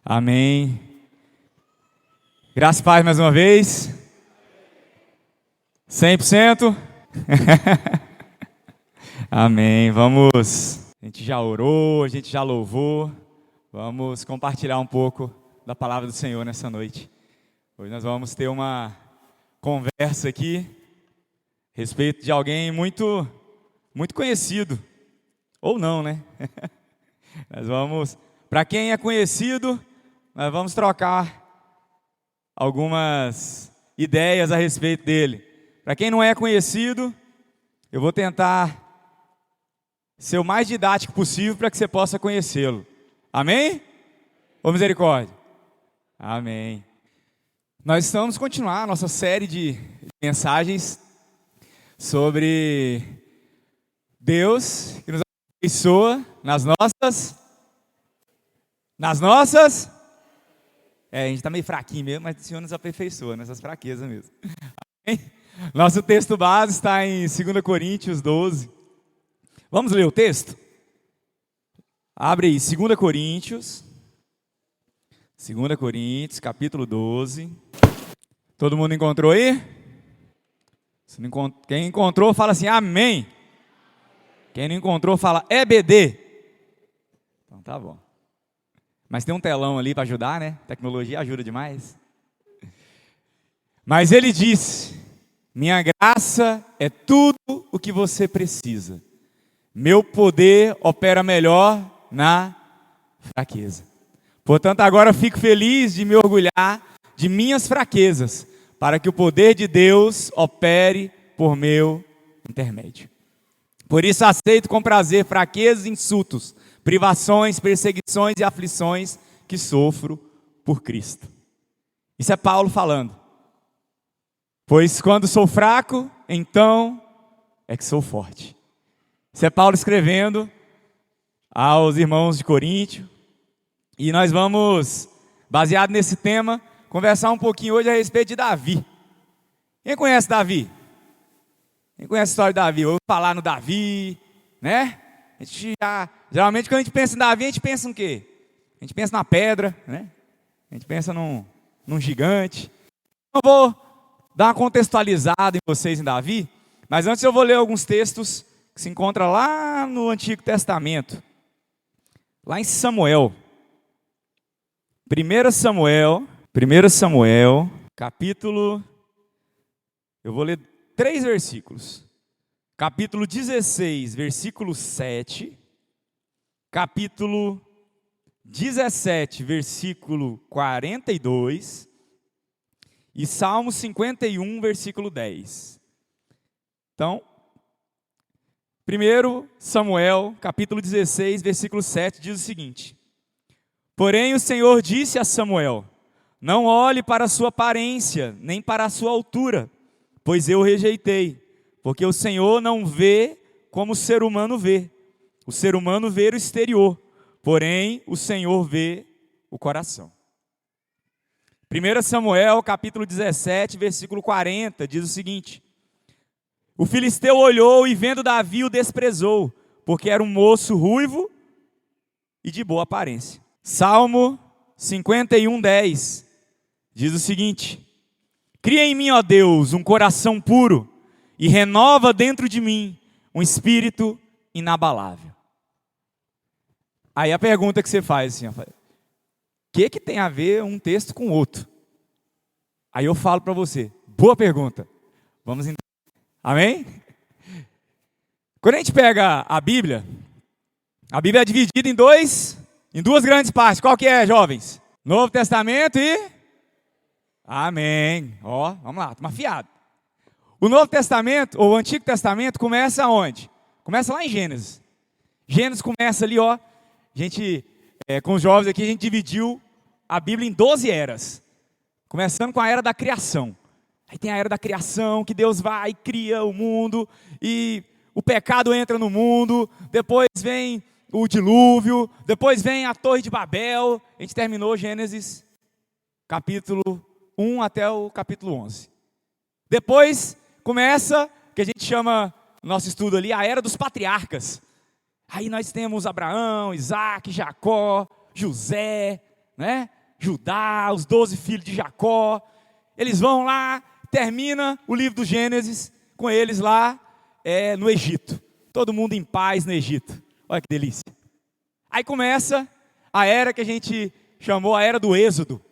Amém. Graças e paz mais uma vez. 100%. Amém. Vamos. A gente já orou, a gente já louvou. Vamos compartilhar um pouco da palavra do Senhor nessa noite. Hoje nós vamos ter uma conversa aqui a respeito de alguém muito conhecido. Ou não, né? Nós vamos, para quem é conhecido, nós vamos trocar algumas ideias a respeito dele. Para quem não é conhecido, eu vou tentar ser o mais didático possível para que você possa conhecê-lo. Amém? Ô misericórdia. Amém. Nós estamos continuando a nossa série de mensagens sobre Deus que nos abençoa nas nossas. A gente está meio fraquinho mesmo, mas o Senhor nos aperfeiçoa nessas fraquezas mesmo. Amém? Nosso texto base está em 2 Coríntios 12. Vamos ler o texto? Abre aí, 2 Coríntios, capítulo 12. Todo mundo encontrou aí? Quem encontrou, fala assim, amém. Quem não encontrou, fala EBD. Então tá bom. Mas tem um telão ali para ajudar, né? Tecnologia ajuda demais. Mas ele disse: minha graça é tudo o que você precisa. Meu poder opera melhor na fraqueza. Portanto, agora fico feliz de me orgulhar de minhas fraquezas, para que o poder de Deus opere por meu intermédio. Por isso aceito com prazer fraquezas e insultos, privações, perseguições e aflições que sofro por Cristo. Isso é Paulo falando. Pois quando sou fraco, então é que sou forte. Isso é Paulo escrevendo aos irmãos de Coríntio. E nós vamos, baseado nesse tema, conversar um pouquinho hoje a respeito de Davi. Quem conhece Davi? Quem conhece a história de Davi? Eu vou falar no Davi, né? Geralmente quando a gente pensa em Davi, a gente pensa no quê? A gente pensa na pedra, né? A gente pensa num gigante. Eu vou dar uma contextualizada em vocês em Davi, mas antes eu vou ler alguns textos que se encontram lá no Antigo Testamento. Lá em Samuel. 1 Samuel, capítulo... Eu vou ler 3 versículos. Capítulo 16, versículo 7. Capítulo 17, versículo 42. E Salmo 51, versículo 10. Então, 1 Samuel, capítulo 16, versículo 7, diz o seguinte: porém o Senhor disse a Samuel: não olhe para a sua aparência, nem para a sua altura, pois eu o rejeitei, porque o Senhor não vê como o ser humano vê. O ser humano vê o exterior, porém o Senhor vê o coração. 1 Samuel, capítulo 17, versículo 40, diz o seguinte: o filisteu olhou e vendo Davi o desprezou, porque era um moço ruivo e de boa aparência. Salmo 51, 10, diz o seguinte: cria em mim, ó Deus, um coração puro, e renova dentro de mim um espírito inabalável. Aí a pergunta que você faz assim, o que tem a ver um texto com outro? Aí eu falo para você, boa pergunta. Vamos entender. Amém? Quando a gente pega a Bíblia é dividida em duas grandes partes. Qual que é, jovens? Novo Testamento e... Amém. Ó, vamos lá, estamos afiados. O Novo Testamento, ou o Antigo Testamento, começa onde? Começa lá em Gênesis. Gênesis começa ali, ó. A gente, com os jovens aqui, a gente dividiu a Bíblia em 12 eras. Começando com a era da criação. Aí tem a era da criação, que Deus vai e cria o mundo, e o pecado entra no mundo, depois vem o dilúvio, depois vem a Torre de Babel. A gente terminou Gênesis, capítulo 1 até o capítulo 11. Depois começa, que a gente chama, no nosso estudo ali, a era dos patriarcas. Aí nós temos Abraão, Isaac, Jacó, José, né? Judá, os 12 filhos de Jacó. Eles vão lá, termina o livro do Gênesis com eles lá no Egito. Todo mundo em paz no Egito. Olha que delícia. Aí começa a era que a gente chamou a era do Êxodo.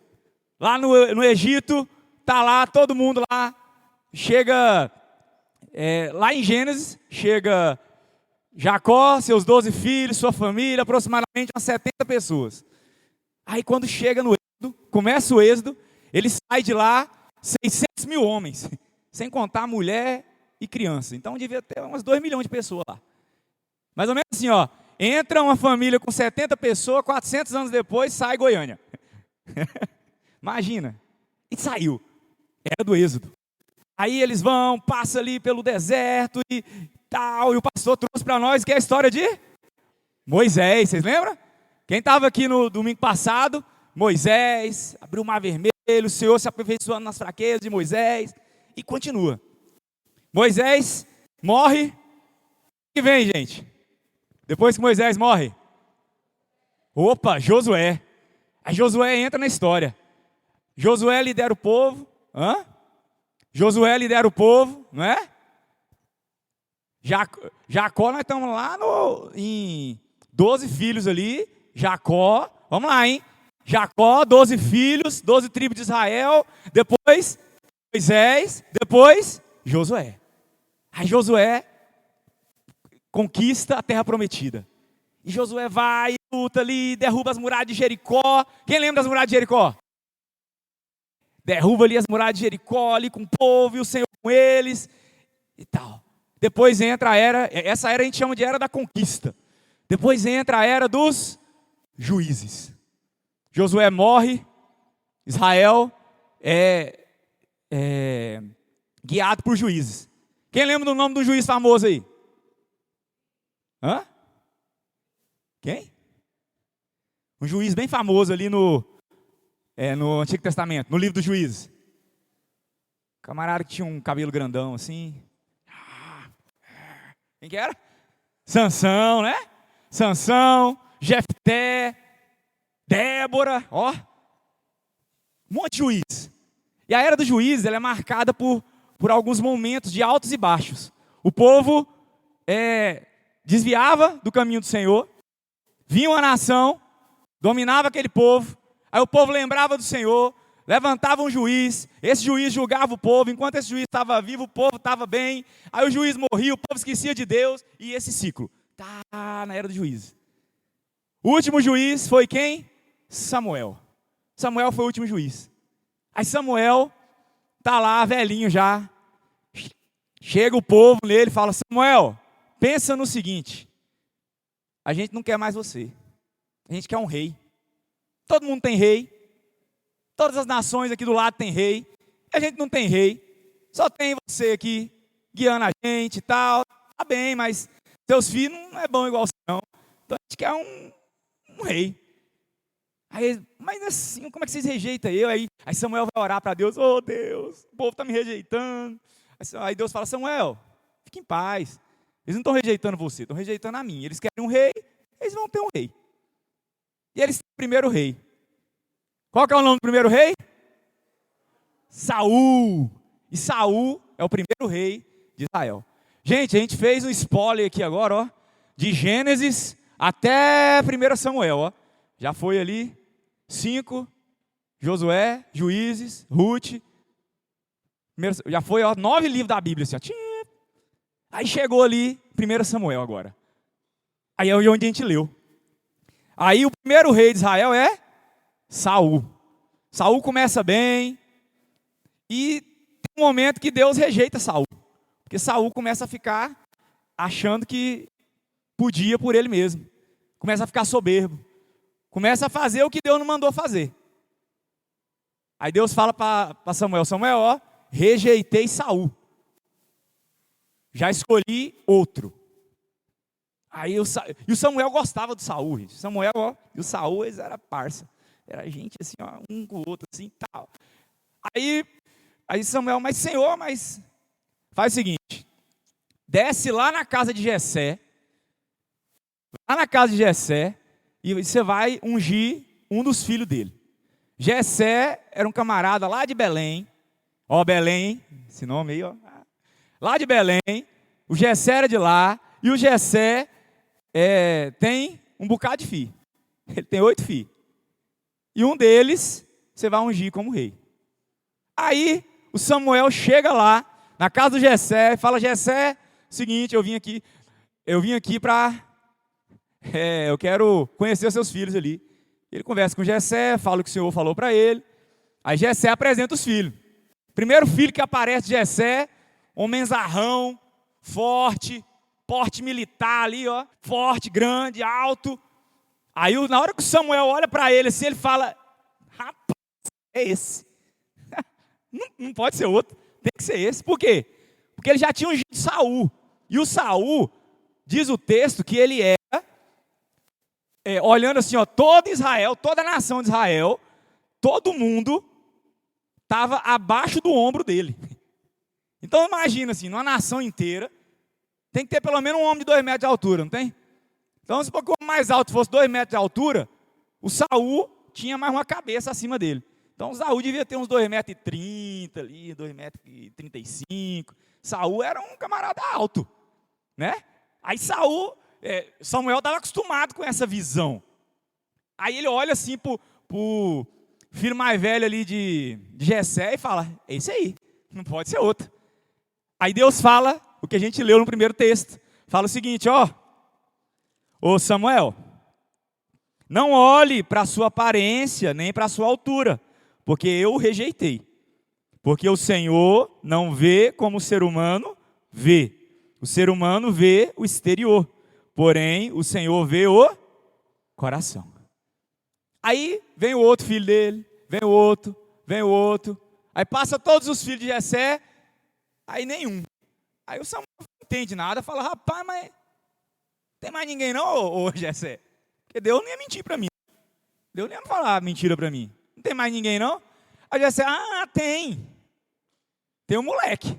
Lá no Egito, tá lá todo mundo lá. Chega, lá em Gênesis, chega Jacó, seus 12 filhos, sua família, aproximadamente umas 70 pessoas. Aí quando chega no Êxodo, começa o Êxodo, ele sai de lá 600 mil homens, sem contar mulher e criança. Então devia ter umas 2 milhões de pessoas lá. Mais ou menos assim, ó. Entra uma família com 70 pessoas, 400 anos depois sai Goiânia. Imagina. E saiu. Era do Êxodo. Aí eles vão, passam ali pelo deserto e tal. E o pastor trouxe para nós que é a história de Moisés. Vocês lembram? Quem estava aqui no domingo passado, Moisés, abriu o mar vermelho, o Senhor se aperfeiçoando nas fraquezas de Moisés. E continua. Moisés morre. E vem, gente. Depois que Moisés morre. Opa, Josué. Aí Josué entra na história. Josué lidera o povo. Josué lidera o povo, não é? Jacó, nós estamos lá em 12 filhos ali. Jacó, vamos lá, hein? Jacó, 12 filhos, 12 tribos de Israel. Depois Moisés, depois Josué. Aí Josué conquista a terra prometida. E Josué vai, luta ali, derruba as muralhas de Jericó. Quem lembra das muralhas de Jericó? Derruba ali as muralhas de Jericó, ali com o povo, e o Senhor com eles, e tal. Depois entra a era, essa era a gente chama de era da conquista. Depois entra a era dos juízes. Josué morre, Israel é guiado por juízes. Quem lembra do nome do juiz famoso aí? Quem? Um juiz bem famoso ali no Antigo Testamento, no livro dos Juízes. Camarada que tinha um cabelo grandão assim. Quem que era? Sansão, né? Sansão, Jefté, Débora, ó. Um monte de juiz. E a era dos juízes, ela é marcada por alguns momentos de altos e baixos. O povo desviava do caminho do Senhor, vinha uma nação, dominava aquele povo, aí o povo lembrava do Senhor, levantava um juiz, esse juiz julgava o povo, enquanto esse juiz estava vivo, o povo estava bem, aí o juiz morria, o povo esquecia de Deus, e esse ciclo, tá na era dos juízes. O último juiz foi quem? Samuel. Samuel foi o último juiz. Aí Samuel tá lá, velhinho já, chega o povo nele e fala: Samuel, pensa no seguinte, a gente não quer mais você, a gente quer um rei. Todo mundo tem rei, todas as nações aqui do lado tem rei, a gente não tem rei, só tem você aqui guiando a gente e tal, tá bem, mas seus filhos não é bom igual você não, então a gente quer um rei. Aí, mas assim, como é que vocês rejeitam eu? Aí Samuel vai orar para Deus: oh Deus, o povo está me rejeitando. Aí Deus fala: Samuel, fique em paz, eles não estão rejeitando você, estão rejeitando a mim, eles querem um rei, eles vão ter um rei. E eles têm o primeiro rei. Qual que é o nome do primeiro rei? Saul. E Saul é o primeiro rei de Israel. Gente, a gente fez um spoiler aqui agora, ó, de Gênesis até 1 Samuel, ó. Já foi ali 5, Josué, Juízes, Ruth. Já foi, ó, 9 livros da Bíblia, assim, ó. Aí chegou ali 1 Samuel agora. Aí é onde a gente leu. Aí o primeiro rei de Israel é Saul. Saul começa bem e tem um momento que Deus rejeita Saul, porque Saul começa a ficar achando que podia por ele mesmo, começa a ficar soberbo, começa a fazer o que Deus não mandou fazer. Aí Deus fala para Samuel: Samuel, ó, rejeitei Saul, já escolhi outro. Aí o Samuel gostava do Saul, gente. Samuel, ó, e o Saul, eles eram parça. Era gente assim, ó, um com o outro, assim, tal. Aí Samuel: mas Senhor, mas faz o seguinte, desce lá na casa de Jessé, e você vai ungir um dos filhos dele. Jessé era um camarada lá de Belém. Ó, Belém, esse nome aí, ó. Lá de Belém. O Jessé era de lá. E o Jessé tem um bocado de filho. Ele tem 8 filhos. E um deles você vai ungir como rei. Aí o Samuel chega lá na casa do Jessé e fala: Jessé, seguinte, eu vim aqui para eu quero conhecer os seus filhos ali. Ele conversa com Jessé, fala o que o Senhor falou para ele. Aí Jessé apresenta os filhos. Primeiro filho que aparece de Jessé, homenzarrão, forte, porte militar ali, ó, forte, grande, alto. Aí na hora que o Samuel olha para ele assim, ele fala: rapaz, é esse. Não pode ser outro, tem que ser esse. Por quê? Porque ele já tinha ungido Saul. E o Saul, diz o texto, que ele era, olhando assim, ó, todo Israel, toda a nação de Israel, todo mundo estava abaixo do ombro dele. Então imagina assim, numa nação inteira, tem que ter pelo menos um homem de 2 metros de altura, não tem? Então se o homem mais alto fosse 2 metros de altura, o Saul tinha mais uma cabeça acima dele. Então Saul devia ter uns 2,30 m ali, 2,35 m. Saul era um camarada alto, né? Aí Samuel estava acostumado com essa visão. Aí ele olha assim pro filho mais velho ali de Jessé e fala: é isso aí, não pode ser outro. Aí Deus fala o que a gente leu no primeiro texto. Fala o seguinte, ó: ô Samuel, não olhe para a sua aparência, nem para a sua altura, porque eu o rejeitei. Porque o Senhor não vê como o ser humano vê. O ser humano vê o exterior, porém o Senhor vê o coração. Aí vem o outro filho dele, vem o outro. Aí passa todos os filhos de Jessé, aí nenhum. Aí o Samuel não entende nada, fala: rapaz, mas não tem mais ninguém não, ô Jessé? Porque Deus não ia mentir para mim. Deus não ia falar mentira para mim. Não tem mais ninguém não? Aí Jessé: tem. Tem um moleque.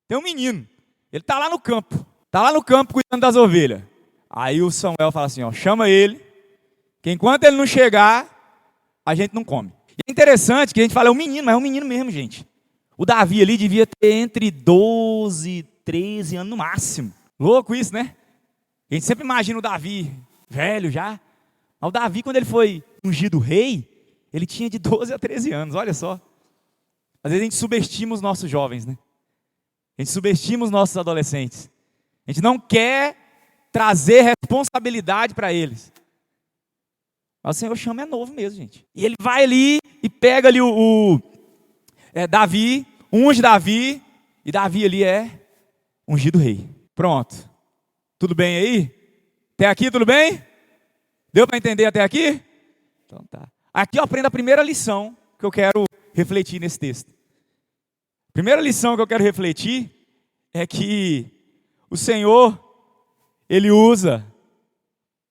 Tem um menino. Ele está lá no campo. Está lá no campo cuidando das ovelhas. Aí o Samuel fala assim, ó: chama ele, que enquanto ele não chegar, a gente não come. E é interessante que a gente fala: é um menino, mas é um menino mesmo, gente. O Davi ali devia ter entre 12 e 13 anos no máximo. Louco isso, né? A gente sempre imagina o Davi velho já. Mas o Davi, quando ele foi ungido rei, ele tinha de 12 a 13 anos, olha só. Às vezes a gente subestima os nossos jovens, né? A gente subestima os nossos adolescentes. A gente não quer trazer responsabilidade para eles. Mas o Senhor chama é novo mesmo, gente. E ele vai ali e pega ali Davi, unge Davi, e Davi ali é ungido rei. Pronto. Tudo bem aí? Até aqui tudo bem? Deu para entender até aqui? Então tá. Aqui eu aprendo a primeira lição que eu quero refletir nesse texto. A primeira lição que eu quero refletir é que o Senhor, Ele usa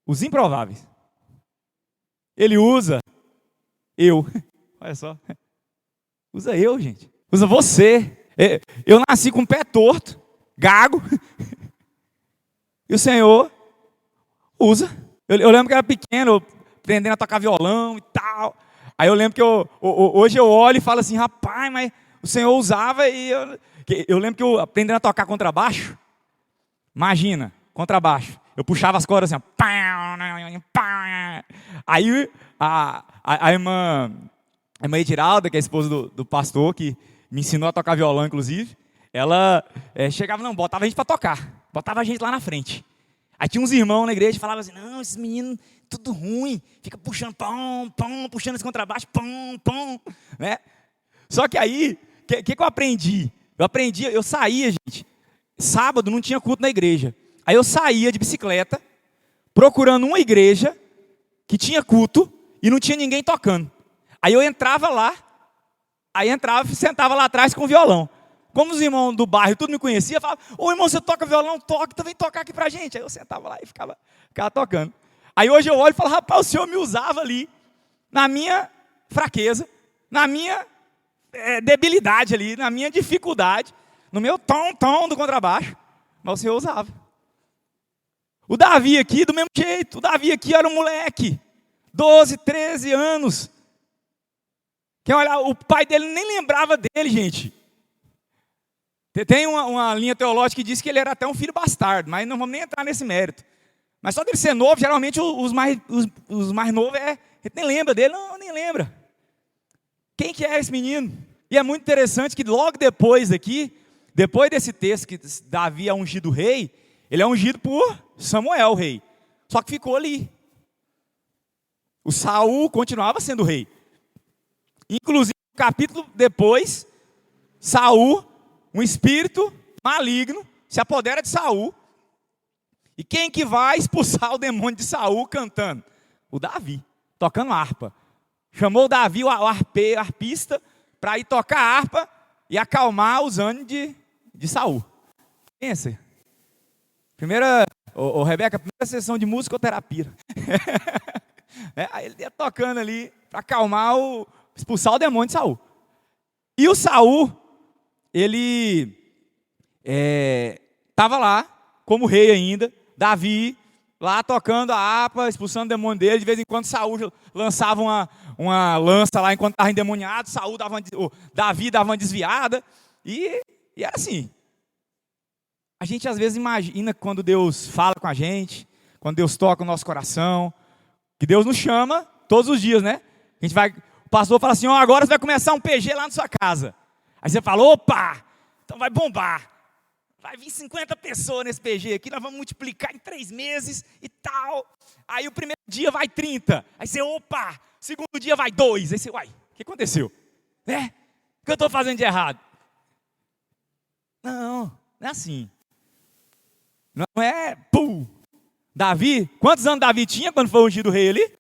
os improváveis. Ele usa eu. Olha só. Usa eu, gente. Usa você. Eu nasci com o pé torto, gago. E o Senhor usa. Eu lembro que eu era pequeno, aprendendo a tocar violão e tal. Aí eu lembro que hoje eu olho e falo assim: rapaz, mas o Senhor usava. E eu lembro que eu aprendendo a tocar contrabaixo. Imagina, contrabaixo. Eu puxava as cordas assim, ó. Aí a irmã Ediralda, que é a esposa do pastor, que me ensinou a tocar violão, inclusive, ela chegava, não, botava a gente para tocar. Botava a gente lá na frente. Aí tinha uns irmãos na igreja que falavam assim: não, esses meninos, tudo ruim, fica puxando, puxando esse contrabaixo, né? Só que aí, o que eu aprendi? Eu saía, gente, sábado não tinha culto na igreja. Aí eu saía de bicicleta, procurando uma igreja que tinha culto e não tinha ninguém tocando. Aí eu entrava lá, e sentava lá atrás com o violão. Como os irmãos do bairro tudo me conheciam, falavam: ô irmão, você toca violão? Toca, então vem tocar aqui pra gente. Aí eu sentava lá e ficava tocando. Aí hoje eu olho e falo: rapaz, o Senhor me usava ali, na minha fraqueza, na minha debilidade ali, na minha dificuldade, no meu tom do contrabaixo, mas o Senhor usava. O Davi aqui, do mesmo jeito, o Davi aqui era um moleque. 12, 13 anos. Quem olhar, o pai dele nem lembrava dele, gente. Tem uma linha teológica que diz que ele era até um filho bastardo, mas não vamos nem entrar nesse mérito. Mas só dele ser novo, geralmente os mais novos, a gente nem lembra dele, não, nem lembra. Quem que é esse menino? E é muito interessante que logo depois aqui, depois desse texto que Davi é ungido rei, ele é ungido por Samuel, rei. Só que ficou ali. O Saul continuava sendo rei. Inclusive, um capítulo depois, Saul, um espírito maligno, se apodera de Saul. E quem que vai expulsar o demônio de Saul cantando? O Davi, tocando harpa. Chamou o Davi, o arpista, para ir tocar a harpa e acalmar os ânimos de Saul. Pensa. Rebeca, primeira sessão de musicoterapia. Aí ele ia tocando ali para acalmar, expulsar o demônio de Saul. E o Saul, ele estava lá, como rei ainda, Davi, lá tocando a harpa, expulsando o demônio dele. De vez em quando Saul lançava uma lança lá enquanto estava endemoniado, Davi dava uma desviada, e era assim. A gente às vezes imagina quando Deus fala com a gente, quando Deus toca o nosso coração, que Deus nos chama todos os dias, né? O pastor fala assim, agora você vai começar um PG lá na sua casa. Aí você fala, opa, então vai bombar. Vai vir 50 pessoas nesse PG aqui, nós vamos multiplicar em 3 meses e tal. Aí o primeiro dia vai 30. Aí você, opa, segundo dia vai 2. Aí você, uai, o que aconteceu? O que eu estou fazendo de errado? Não é assim. Não é, pum. Davi, quantos anos Davi tinha quando foi ungido rei ali?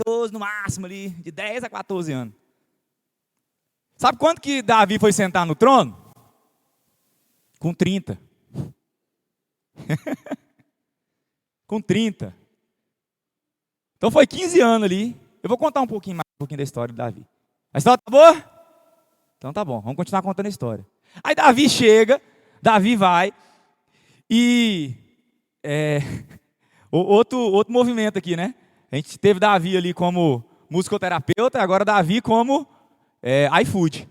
14 no máximo ali, de 10 a 14 anos. Sabe quando que Davi foi sentar no trono? Com 30. Com 30. Então foi 15 anos ali. Eu vou contar um pouquinho da história de Davi. A história tá boa? Então tá bom, vamos continuar contando a história. Aí Davi chega, Davi vai, e outro movimento aqui, né? A gente teve Davi ali como musicoterapeuta, agora Davi como iFood.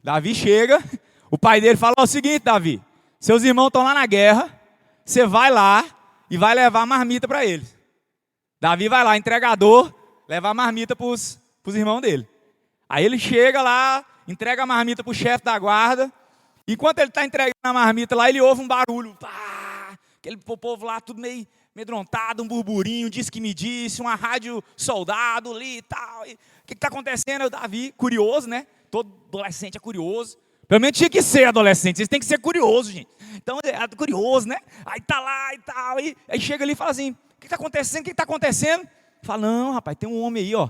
Davi chega, o pai dele fala o seguinte, Davi, seus irmãos estão lá na guerra, você vai lá e vai levar marmita para eles. Davi vai lá, entregador, levar marmita para os irmãos dele. Aí ele chega lá, entrega a marmita para o chefe da guarda. Enquanto ele está entregando a marmita lá, ele ouve um barulho. Pá, aquele povo lá tudo meio amedrontado, um burburinho, disse que me disse, uma rádio soldado ali e tal. E, o que está acontecendo? O Davi, curioso, né? Todo adolescente é curioso. Pelo menos tinha que ser adolescente, vocês têm que ser curiosos, gente. Então, é curioso, né? Aí tá lá e tal. Aí chega ali e fala assim, o que está acontecendo? O que está acontecendo? Fala, não, rapaz, tem um homem aí, ó.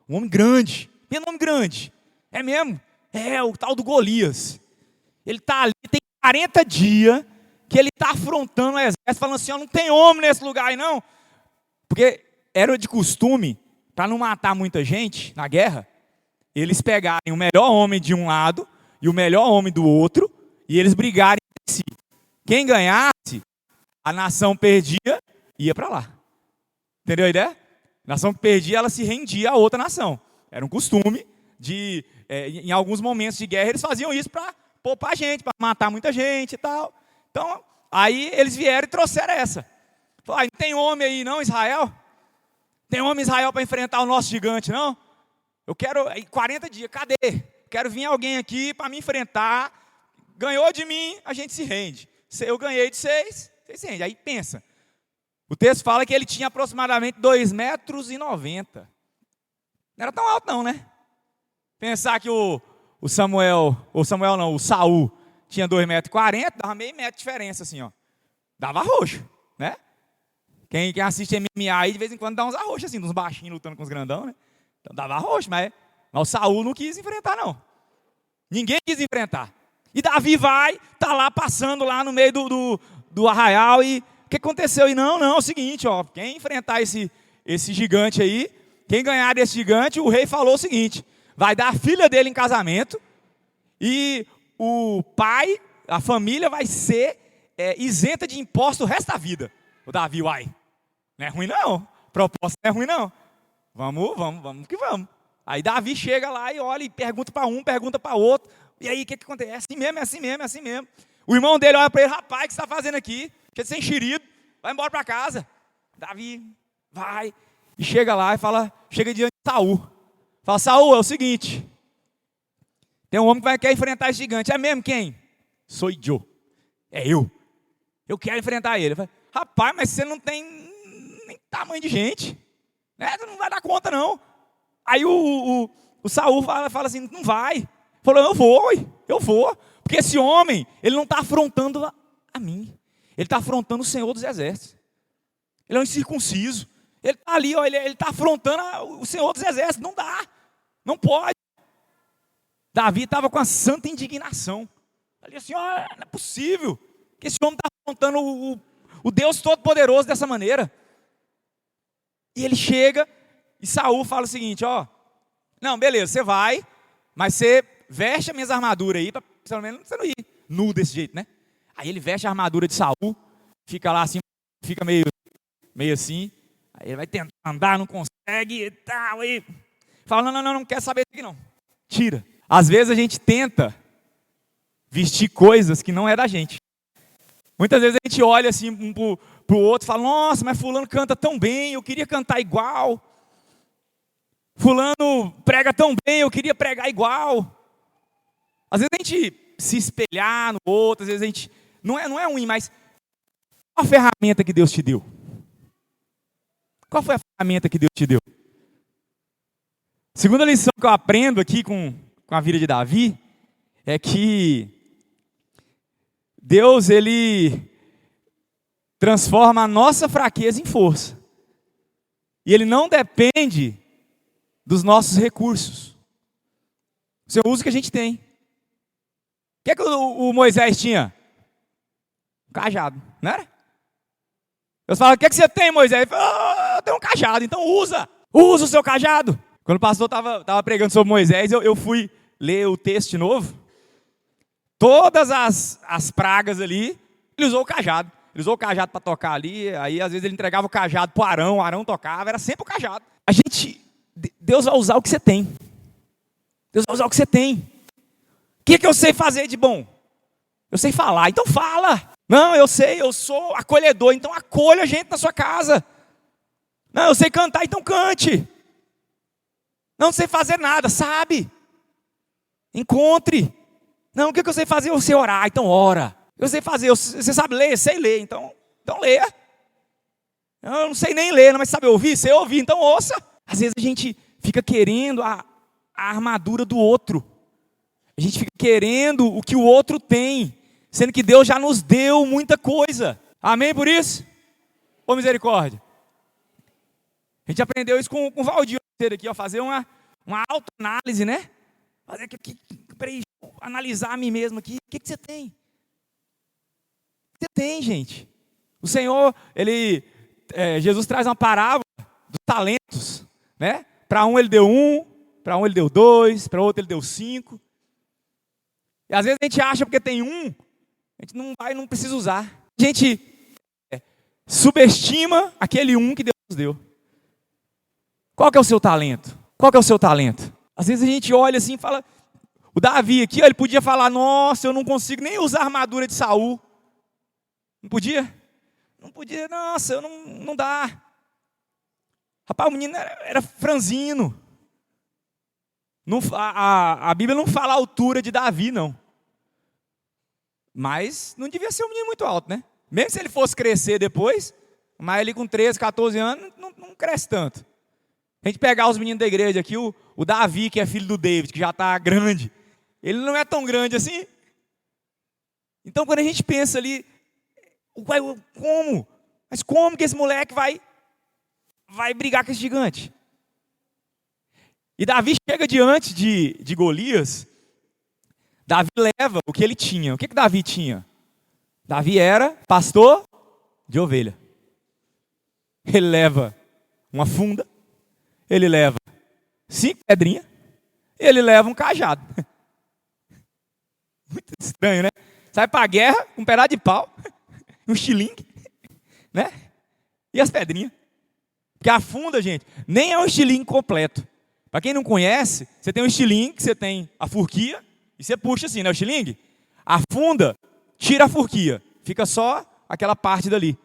Um homem grande. Tem um homem grande. É mesmo? É, o tal do Golias. Ele está ali, tem 40 dias que ele está afrontando o exército, falando assim, não tem homem nesse lugar aí não. Porque era de costume, para não matar muita gente na guerra, eles pegarem o melhor homem de um lado e o melhor homem do outro, e eles brigarem entre si. Quem ganhasse, a nação perdia, ia para lá. Entendeu a ideia? A nação que perdia, ela se rendia a outra nação. Era um costume em alguns momentos de guerra, eles faziam isso para poupar gente, para matar muita gente e tal. Então, aí eles vieram e trouxeram essa. Falaram, não tem homem aí não, Israel? Tem homem Israel para enfrentar o nosso gigante, não? Eu quero, 40 dias, cadê? Quero vir alguém aqui para me enfrentar. Ganhou de mim, a gente se rende. Eu ganhei de vocês, vocês se rendem. Aí pensa. O texto fala que ele tinha aproximadamente 2,90 metros. Não era tão alto não, né? Pensar que o Saul tinha 2,40 metros, dava meio metro de diferença assim, ó. Dava roxo, né? Quem assiste MMA aí, de vez em quando dá uns arroxos assim, uns baixinhos lutando com os grandão, né? Então dava roxo, mas o Saul não quis enfrentar, não. Ninguém quis enfrentar. E Davi tá lá passando lá no meio do arraial e o que aconteceu? E não, é o seguinte, ó, quem enfrentar esse gigante aí, quem ganhar desse gigante, o rei falou o seguinte, vai dar a filha dele em casamento e o pai, a família vai ser isenta de imposto o resto da vida. O Davi, uai, não é ruim não. proposta não é ruim, não. Vamos que vamos. Aí Davi chega lá e olha e pergunta para um, pergunta para outro. E aí, o que acontece? É assim mesmo, é assim mesmo, é assim mesmo. O irmão dele olha para ele, rapaz, o que você está fazendo aqui? Quer ser enxerido, vai embora para casa. Davi vai e chega lá e fala, chega diante de Saul. Fala, Saul, é o seguinte, tem um homem que quer enfrentar esse gigante. É mesmo quem? Sou eu. É eu. Eu quero enfrentar ele. Falo, rapaz, mas você não tem nem tamanho de gente. Né? Você não vai dar conta, não. Aí o Saul fala assim, não vai. Falou, eu vou. Porque esse homem, ele não está afrontando a mim. Ele está afrontando o Senhor dos Exércitos. Ele é um incircunciso. Ele está ali, ó, ele está afrontando o Senhor dos Exércitos. Não dá. Não pode. Davi estava com a santa indignação. Ali assim, ó, não é possível que esse homem está afrontando o Deus Todo-Poderoso dessa maneira. E ele chega e Saul fala o seguinte, ó, não, beleza, você vai, mas você veste as minhas armaduras aí, para pelo menos você não ir nu desse jeito, né? Aí ele veste a armadura de Saul, fica lá assim, fica meio assim, aí ele vai tentar andar, não consegue e tal, aí fala, não quero saber disso aqui não, tira. Às vezes a gente tenta vestir coisas que não é da gente. Muitas vezes a gente olha assim um pro outro e fala, nossa, mas fulano canta tão bem, eu queria cantar igual. Fulano prega tão bem, eu queria pregar igual. Às vezes a gente se espelhar no outro, às vezes a gente, não é ruim, mas qual a ferramenta que Deus te deu? Qual foi a ferramenta que Deus te deu? Segunda lição que eu aprendo aqui com a vida de Davi, é que Deus, ele transforma a nossa fraqueza em força. E ele não depende dos nossos recursos. O Senhor usa o que a gente tem. O que é que o Moisés tinha? Um cajado, não era? Deus fala, o que é que você tem, Moisés? Ele fala, eu tenho um cajado, então usa o seu cajado. Quando o pastor estava pregando sobre Moisés, eu fui ler o texto de novo. Todas as pragas ali, ele usou o cajado. Ele usou o cajado para tocar ali, aí às vezes ele entregava o cajado para o Arão tocava, era sempre o cajado. Deus vai usar o que você tem. Deus vai usar o que você tem. O que eu sei fazer de bom? Eu sei falar, então fala. Não, eu sou acolhedor, então acolha a gente na sua casa. Não, eu sei cantar, então cante. Não sei fazer nada, sabe? Encontre. Não, o que eu sei fazer? Eu sei orar, então ora. Eu sei fazer, você sabe ler? Sei ler, então leia. Eu não sei nem ler, mas sabe ouvir? Sei ouvir, então ouça. Às vezes a gente fica querendo a armadura do outro. A gente fica querendo o que o outro tem, sendo que Deus já nos deu muita coisa. Amém por isso? Ô misericórdia. A gente aprendeu isso com o Valdir aqui, ó, fazer uma autoanálise, né? Fazer aqui, peraí, analisar a mim mesmo aqui. O que você tem? O que você tem, gente? O Senhor, Jesus traz uma parábola dos talentos, né? Para um ele deu 1, para um ele deu 2, para outro ele deu 5. E às vezes a gente acha porque tem 1, a gente não precisa usar. A gente subestima aquele 1 que Deus nos deu. Qual que é o seu talento? Qual que é o seu talento? Às vezes a gente olha assim e fala, o Davi aqui, ó, ele podia falar, nossa, eu não consigo nem usar a armadura de Saul. Não podia? Não podia, nossa, não dá. Rapaz, o menino era franzino. A Bíblia não fala a altura de Davi, não. Mas não devia ser um menino muito alto, né? Mesmo se ele fosse crescer depois, mas ele com 13, 14 anos, não cresce tanto. A gente pegar os meninos da igreja aqui, o Davi, que é filho do David, que já está grande, ele não é tão grande assim. Então, quando a gente pensa ali, como? Mas como que esse moleque vai brigar com esse gigante? E Davi chega diante de Golias, Davi leva o que ele tinha. O que Davi tinha? Davi era pastor de ovelha. Ele leva uma funda, ele leva 5 pedrinhas, ele leva um cajado. Muito estranho, né? Sai para a guerra com um pedaço de pau, um xilingue, né? E as pedrinhas. Porque a funda, gente, nem é um estilingue completo. Para quem não conhece, você tem um estilingue, você tem a forquilha, e você puxa assim, né, o estilingue? A funda tira a forquilha, fica só aquela parte dali.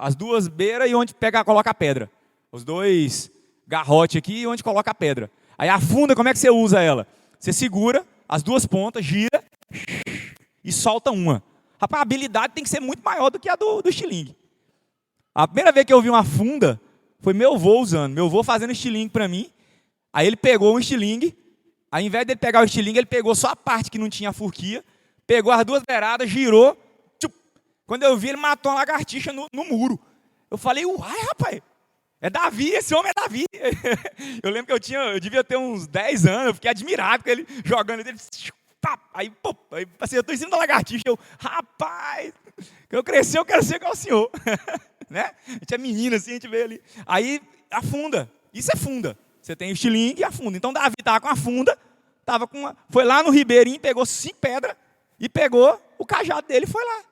As duas beiras e onde coloca a pedra. Os dois garrotes aqui e onde coloca a pedra. Aí a funda, como é que você usa ela? Você segura as duas pontas, gira e solta uma. Rapaz, a habilidade tem que ser muito maior do que a do estilingue. A primeira vez que eu vi uma funda, foi meu avô usando. Meu avô fazendo estilingue para mim. Aí ele pegou um estilingue. Aí, ao invés dele pegar o estilingue, ele pegou só a parte que não tinha a forquilha. Pegou as duas beiradas, girou. Tchup. Quando eu vi, ele matou uma lagartixa no muro. Eu falei, uai, rapaz. É Davi, esse homem é Davi. Eu lembro que eu devia ter uns 10 anos. Eu fiquei admirado com ele jogando. Aí acertou em cima da lagartixa. Eu, rapaz, quando eu crescer, eu quero ser igual ao senhor. Né? A gente é menino assim, a gente vê ali. Aí a funda, isso é funda. Você tem o estilingue e a funda. Então Davi estava com a funda, foi lá no ribeirinho, pegou 5 pedras e pegou o cajado dele e foi lá.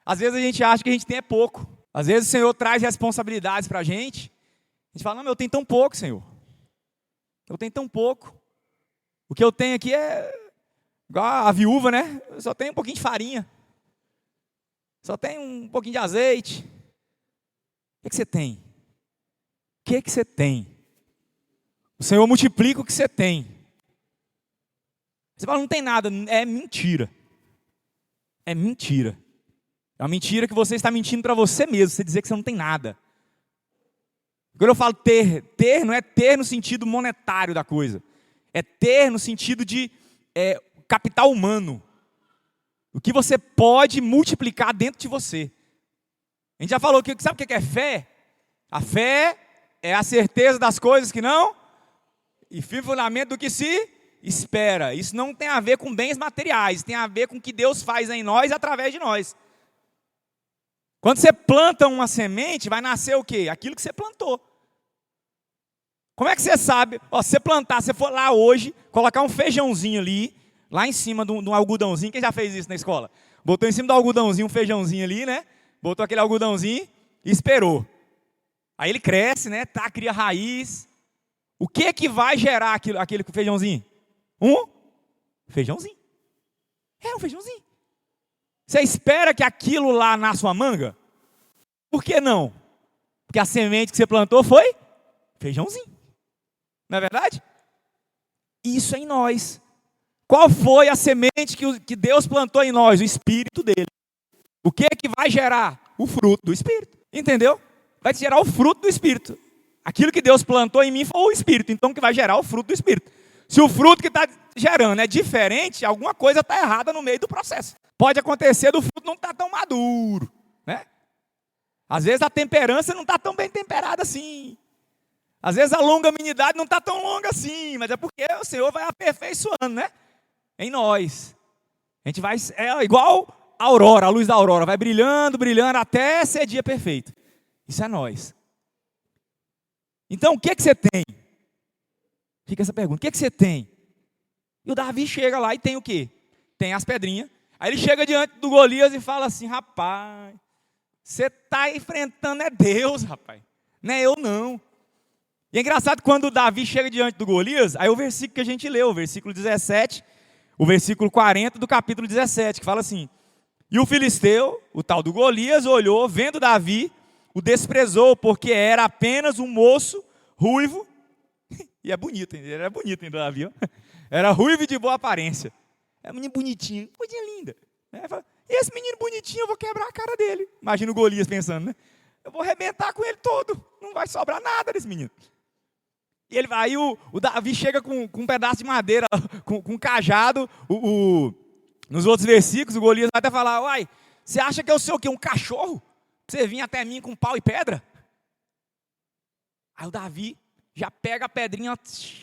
Às vezes a gente acha que a gente tem pouco. Às vezes o Senhor traz responsabilidades para a gente. A gente fala, não, eu tenho tão pouco, Senhor. Eu tenho tão pouco. O que eu tenho aqui é igual a viúva, né? Eu só tenho um pouquinho de farinha. Só tenho um pouquinho de azeite. O que você tem? O que você tem? O Senhor multiplica o que você tem. Você fala, não tem nada. É mentira. É mentira. É uma mentira que você está mentindo para você mesmo. Você dizer que você não tem nada. Quando eu falo ter não é ter no sentido monetário da coisa. É ter no sentido de capital humano. O que você pode multiplicar dentro de você. A gente já falou que sabe o que é fé? A fé é a certeza das coisas que não e firme fundamento do que se espera. Isso não tem a ver com bens materiais, tem a ver com o que Deus faz em nós através de nós. Quando você planta uma semente, vai nascer o quê? Aquilo que você plantou. Como é que você sabe? Se você plantar, você for lá hoje, colocar um feijãozinho ali, lá em cima de um algodãozinho. Quem já fez isso na escola? Botou em cima do algodãozinho um feijãozinho ali, né? Botou aquele algodãozinho e esperou. Aí ele cresce, né? Cria raiz. O que vai gerar aquele feijãozinho? Um feijãozinho. É um feijãozinho. Você espera que aquilo lá nasça uma manga? Por que não? Porque a semente que você plantou foi feijãozinho. Não é verdade? Isso é em nós. Qual foi a semente que Deus plantou em nós? O Espírito dele. O que vai gerar? O fruto do Espírito. Entendeu? Vai gerar o fruto do Espírito. Aquilo que Deus plantou em mim foi o Espírito. Então, que vai gerar o fruto do Espírito. Se o fruto que está gerando é diferente, alguma coisa está errada no meio do processo. Pode acontecer do fruto não estar tão maduro. Né? Às vezes a temperança não está tão bem temperada assim. Às vezes a longanimidade não está tão longa assim. Mas é porque o Senhor vai aperfeiçoando, né? Em nós. A gente vai, igual a aurora, a luz da aurora, vai brilhando, brilhando, até ser dia perfeito. Isso é nós. Então, o que você tem? Fica essa pergunta, o que você tem? E o Davi chega lá e tem o quê? Tem as pedrinhas. Aí ele chega diante do Golias e fala assim, rapaz, você está enfrentando é Deus, rapaz. Não é eu não. E é engraçado quando o Davi chega diante do Golias, aí o versículo que a gente leu, o versículo 17, o versículo 40 do capítulo 17, que fala assim, e o filisteu, o tal do Golias, olhou, vendo Davi, o desprezou, porque era apenas um moço ruivo, e é bonito, ele era bonito ainda, Davi, ó. Era ruivo e de boa aparência. É um menino bonitinho, coisinha linda. E esse menino bonitinho, eu vou quebrar a cara dele. Imagina o Golias pensando, né? Eu vou arrebentar com ele todo, não vai sobrar nada desse menino. E ele vai, aí o Davi chega com um pedaço de madeira, com um cajado, nos outros versículos, o Golias vai até falar, uai, você acha que eu sou o quê? Um cachorro? Você vinha até mim com pau e pedra? Aí o Davi já pega a pedrinha,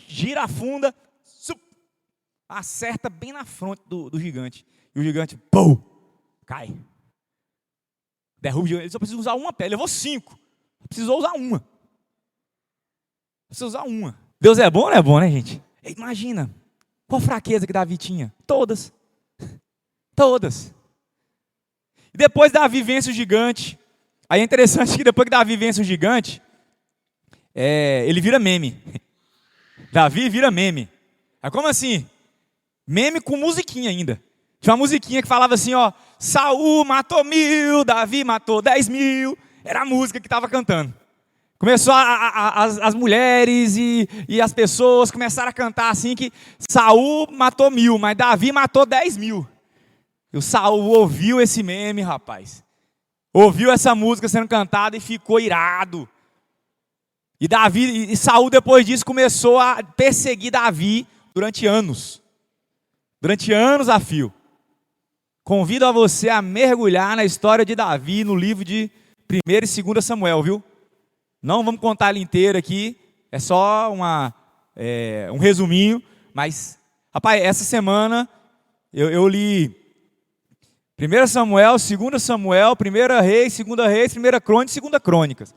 gira a funda, acerta bem na fronte do gigante. E o gigante, pum, cai. Derruba o gigante. Ele só precisa usar uma pedra, ele levou 5. Precisou usar uma. Precisa usar uma. Deus é bom ou não é bom, né, gente? Imagina, qual fraqueza que Davi tinha? Todas. Todas. E depois Davi vence o gigante. Aí é interessante que depois que Davi vence o gigante, ele vira meme. Davi vira meme. Aí como assim? Meme com musiquinha ainda. Tinha uma musiquinha que falava assim, ó, Saul matou 1000, Davi matou 10.000. Era a música que estava cantando. Começou as mulheres e as pessoas começaram a cantar assim que Saul matou 1000, mas Davi matou 10.000. E o Saul ouviu esse meme, rapaz. Ouviu essa música sendo cantada e ficou irado. E Saul depois disso começou a perseguir Davi durante anos. Durante anos a fio. Convido a você a mergulhar na história de Davi no livro de 1º e 2º Samuel, viu? Não vamos contar ele inteiro aqui, é só um resuminho, mas, rapaz, essa semana eu li 1 Samuel, 2 Samuel, 1 Reis, 2 Reis, 1 Crônicas e 2 Crônicas.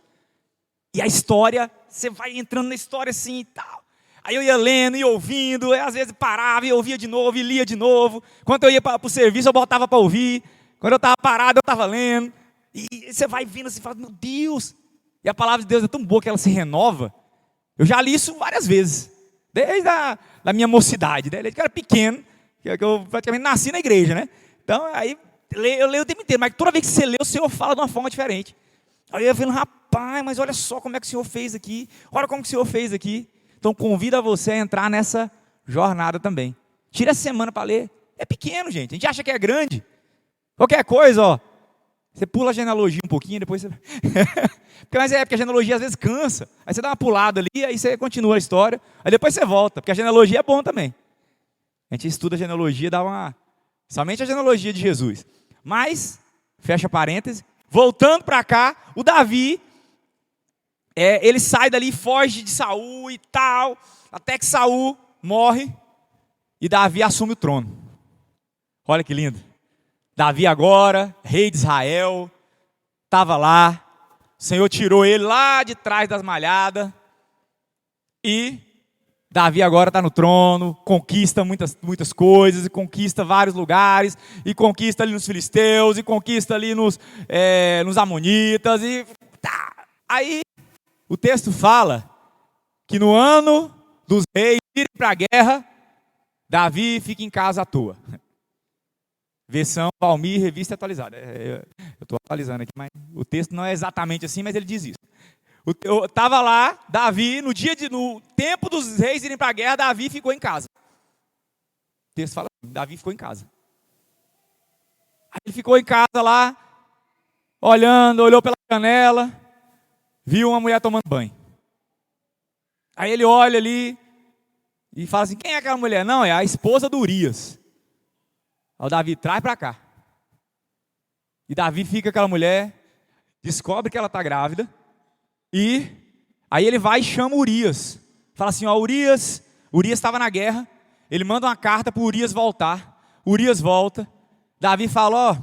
E a história, você vai entrando na história assim e tal. Aí eu ia lendo e ouvindo, às vezes parava e ouvia de novo e lia de novo. Quando eu ia para o serviço, eu botava para ouvir. Quando eu estava parado, eu estava lendo. E você vai vindo assim e fala, meu Deus. E a palavra de Deus é tão boa que ela se renova. Eu já li isso várias vezes. Desde a minha mocidade, desde que eu era pequeno, que eu praticamente nasci na igreja, né? Então, aí eu leio o tempo inteiro, mas toda vez que você lê, o Senhor fala de uma forma diferente. Aí eu ia vendo, rapaz, mas olha só como é que o Senhor fez aqui. Olha como que o Senhor fez aqui. Então, convido a você a entrar nessa jornada também. Tira essa semana para ler. É pequeno, gente. A gente acha que é grande. Qualquer coisa, ó. Você pula a genealogia um pouquinho, depois você... Mas porque a genealogia às vezes cansa. Aí você dá uma pulada ali, aí você continua a história. Aí depois você volta, porque a genealogia é bom também. A gente estuda a genealogia, somente a genealogia de Jesus. Mas, fecha parênteses, voltando para cá, o Davi... ele sai dali, foge de Saul e tal, até que Saul morre e Davi assume o trono. Olha que lindo. Davi agora, rei de Israel, estava lá, o Senhor tirou ele lá de trás das malhadas e Davi agora está no trono, conquista muitas coisas, e conquista vários lugares, e conquista ali nos filisteus, e conquista ali nos amonitas, e tá. Aí o texto fala que no ano dos reis irem para a guerra, Davi fica em casa à toa. Versão Valmir, revista atualizada. Eu estou atualizando aqui, mas o texto não é exatamente assim, mas ele diz isso. Eu estava lá, Davi, no tempo dos reis irem para a guerra, Davi ficou em casa. O texto fala assim, Davi ficou em casa. Aí ele ficou em casa lá, olhou pela janela, viu uma mulher tomando banho. Aí ele olha ali e fala assim, quem é aquela mulher? Não, é a esposa do Urias. Aí o Davi traz para cá. E Davi fica com aquela mulher, descobre que ela está grávida, e aí ele vai e chama Urias. Fala assim, ó, Urias estava na guerra, ele manda uma carta para Urias voltar. Urias volta. Davi fala, ó,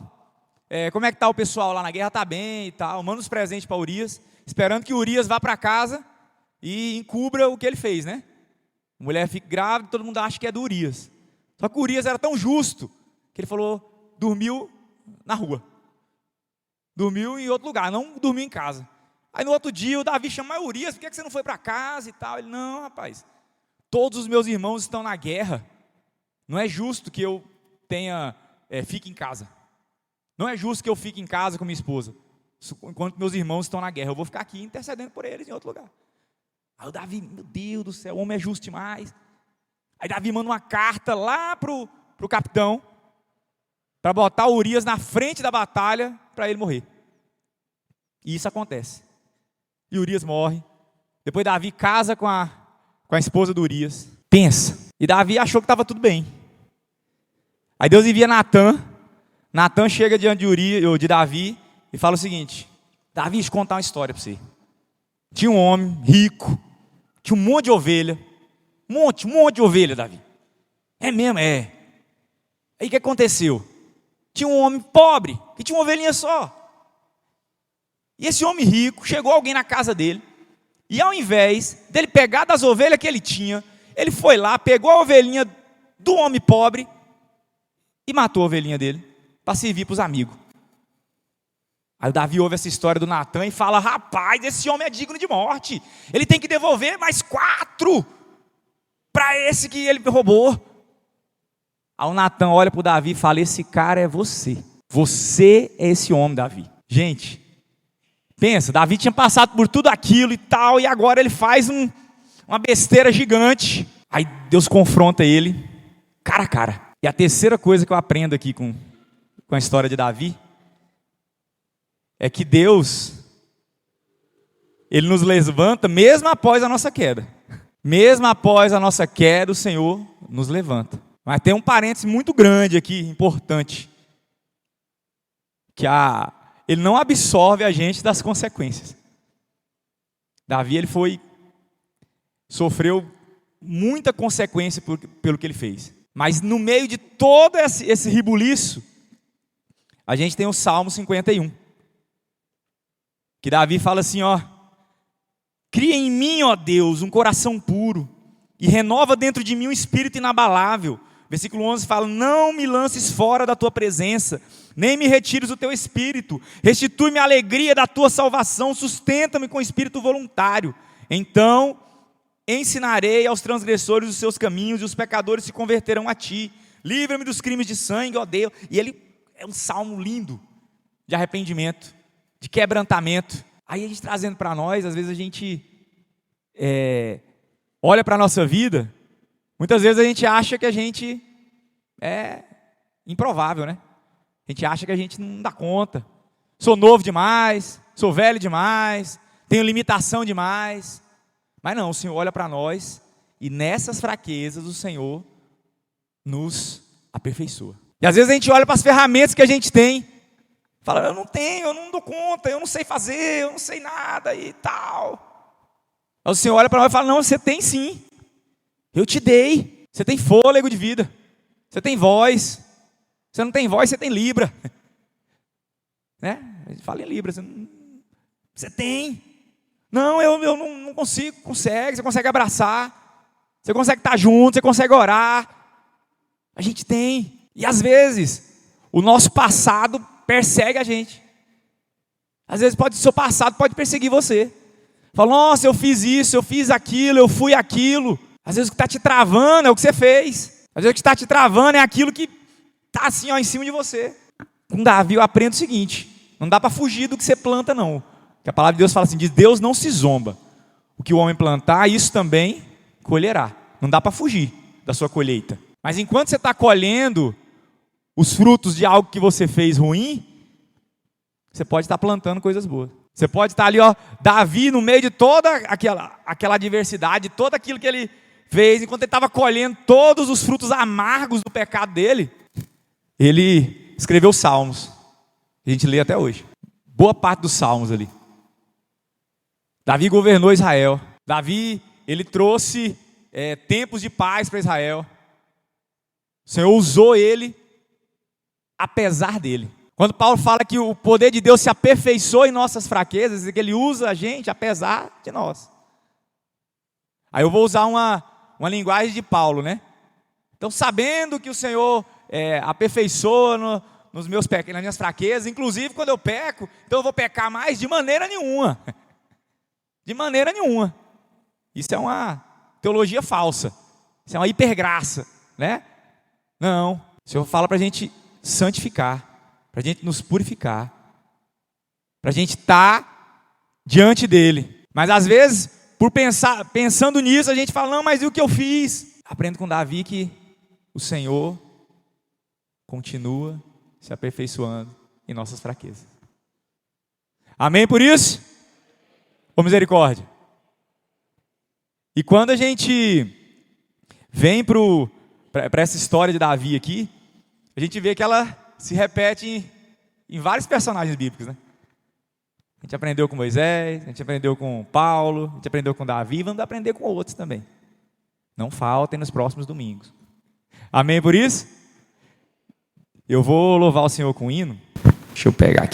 como é que está o pessoal lá na guerra? Está bem e tal. Manda os presentes para Urias, esperando que Urias vá para casa e encubra o que ele fez, né? A mulher fica grávida, todo mundo acha que é do Urias. Só que Urias era tão justo, que ele falou, dormiu na rua. Dormiu em outro lugar, não dormiu em casa. Aí no outro dia o Davi chama Urias, por que você não foi para casa e tal? Ele, não, rapaz, todos os meus irmãos estão na guerra. Não é justo que eu fique em casa. Não é justo que eu fique em casa com minha esposa, enquanto meus irmãos estão na guerra. Eu vou ficar aqui intercedendo por eles em outro lugar. Aí o Davi, meu Deus do céu, o homem é justo demais. Aí Davi manda uma carta lá pro capitão, para botar o Urias na frente da batalha, para ele morrer. E isso acontece. E Urias morre. Depois Davi casa com a esposa do Urias. Pensa. E Davi achou que estava tudo bem. Aí Deus envia Natã. Natã chega diante de Davi e fala o seguinte, Davi, deixa eu contar uma história para você. Tinha um homem rico, tinha um monte de ovelha. Um monte de ovelha, Davi. É mesmo, é. Aí o que aconteceu? Tinha um homem pobre, que tinha uma ovelhinha só. E esse homem rico, chegou alguém na casa dele, e ao invés dele pegar das ovelhas que ele tinha, ele foi lá, pegou a ovelhinha do homem pobre, e matou a ovelhinha dele, para servir para os amigos. Aí o Davi ouve essa história do Natan e fala: rapaz, esse homem é digno de morte. Ele tem que devolver mais 4 para esse que ele roubou. Aí o Natan olha para o Davi e fala: esse cara é você. Você é esse homem, Davi. Gente, pensa, Davi tinha passado por tudo aquilo e tal, e agora ele faz uma besteira gigante. Aí Deus confronta ele, cara a cara. E a terceira coisa que eu aprendo aqui com a história de Davi é que Deus, Ele nos levanta mesmo após a nossa queda. Mesmo após a nossa queda, o Senhor nos levanta. Mas tem um parêntese muito grande aqui, importante. Que Ele não absorve a gente das consequências. Davi, ele sofreu muita consequência pelo que ele fez. Mas no meio de todo esse rebuliço, a gente tem o Salmo 51. Que Davi fala assim, ó: cria em mim, ó Deus, um coração puro, e renova dentro de mim um espírito inabalável. Versículo 11 fala: não me lances fora da tua presença, nem me retires o teu espírito. Restitui-me a alegria da tua salvação, sustenta-me com espírito voluntário. Então ensinarei aos transgressores os seus caminhos, e os pecadores se converterão a ti. Livra-me dos crimes de sangue, ó Deus. E ele é um salmo lindo de arrependimento, de quebrantamento. Aí a gente trazendo para nós, às vezes a gente olha para a nossa vida, muitas vezes a gente acha que a gente é improvável, né? A gente acha que a gente não dá conta. Sou novo demais, sou velho demais, tenho limitação demais. Mas não, o Senhor olha para nós e nessas fraquezas o Senhor nos aperfeiçoa. E às vezes a gente olha para as ferramentas que a gente tem, fala: eu não tenho, eu não dou conta, eu não sei fazer, eu não sei nada e tal. Aí o Senhor olha para nós e fala: não, você tem sim. Eu te dei. Você tem fôlego de vida. Você tem voz. Você não tem voz, você tem libra. Né? A gente fala em libra. Você tem. Não, eu não consigo. Consegue. Você consegue abraçar. Você consegue estar junto. Você consegue orar. A gente tem. E às vezes o nosso passado persegue a gente. Às vezes o seu passado pode perseguir você. Fala: nossa, eu fiz isso, eu fiz aquilo, eu fui aquilo. Às vezes o que está te travando é o que você fez. Às vezes o que está te travando é aquilo que está assim, ó, em cima de você. Com Davi eu aprendo o seguinte: não dá para fugir do que você planta, não. Que a palavra de Deus fala assim: diz, Deus não se zomba. O que o homem plantar, isso também colherá. Não dá para fugir da sua colheita. Mas enquanto você está colhendo os frutos de algo que você fez ruim, você pode estar plantando coisas boas. Você pode estar ali, ó, Davi, no meio de toda aquela adversidade, todo aquilo que ele fez, enquanto ele estava colhendo todos os frutos amargos do pecado dele, ele escreveu salmos. A gente lê até hoje. Boa parte dos salmos ali. Davi governou Israel. Davi, ele trouxe tempos de paz para Israel. O Senhor usou ele apesar dele. Quando Paulo fala que o poder de Deus se aperfeiçoa em nossas fraquezas, é que Ele usa a gente apesar de nós. Aí eu vou usar uma linguagem de Paulo, né? Então, sabendo que o Senhor aperfeiçoa nos meus pecados, nas minhas fraquezas, inclusive quando eu peco, então eu vou pecar mais? De maneira nenhuma. De maneira nenhuma. Isso é uma teologia falsa. Isso é uma hipergraça, né? Não. O Senhor fala para a gente santificar, para a gente nos purificar, para a gente estar diante dele. Mas às vezes, pensando nisso, a gente fala: não, mas e o que eu fiz? Aprendo com Davi que o Senhor continua se aperfeiçoando em nossas fraquezas. Amém por isso? Ô misericórdia. E quando a gente vem para essa história de Davi aqui, a gente vê que ela se repete em vários personagens bíblicos, né? A gente aprendeu com Moisés, a gente aprendeu com Paulo, a gente aprendeu com Davi, vamos aprender com outros também. Não faltem nos próximos domingos. Amém por isso? Eu vou louvar o Senhor com um hino. Deixa eu pegar aqui.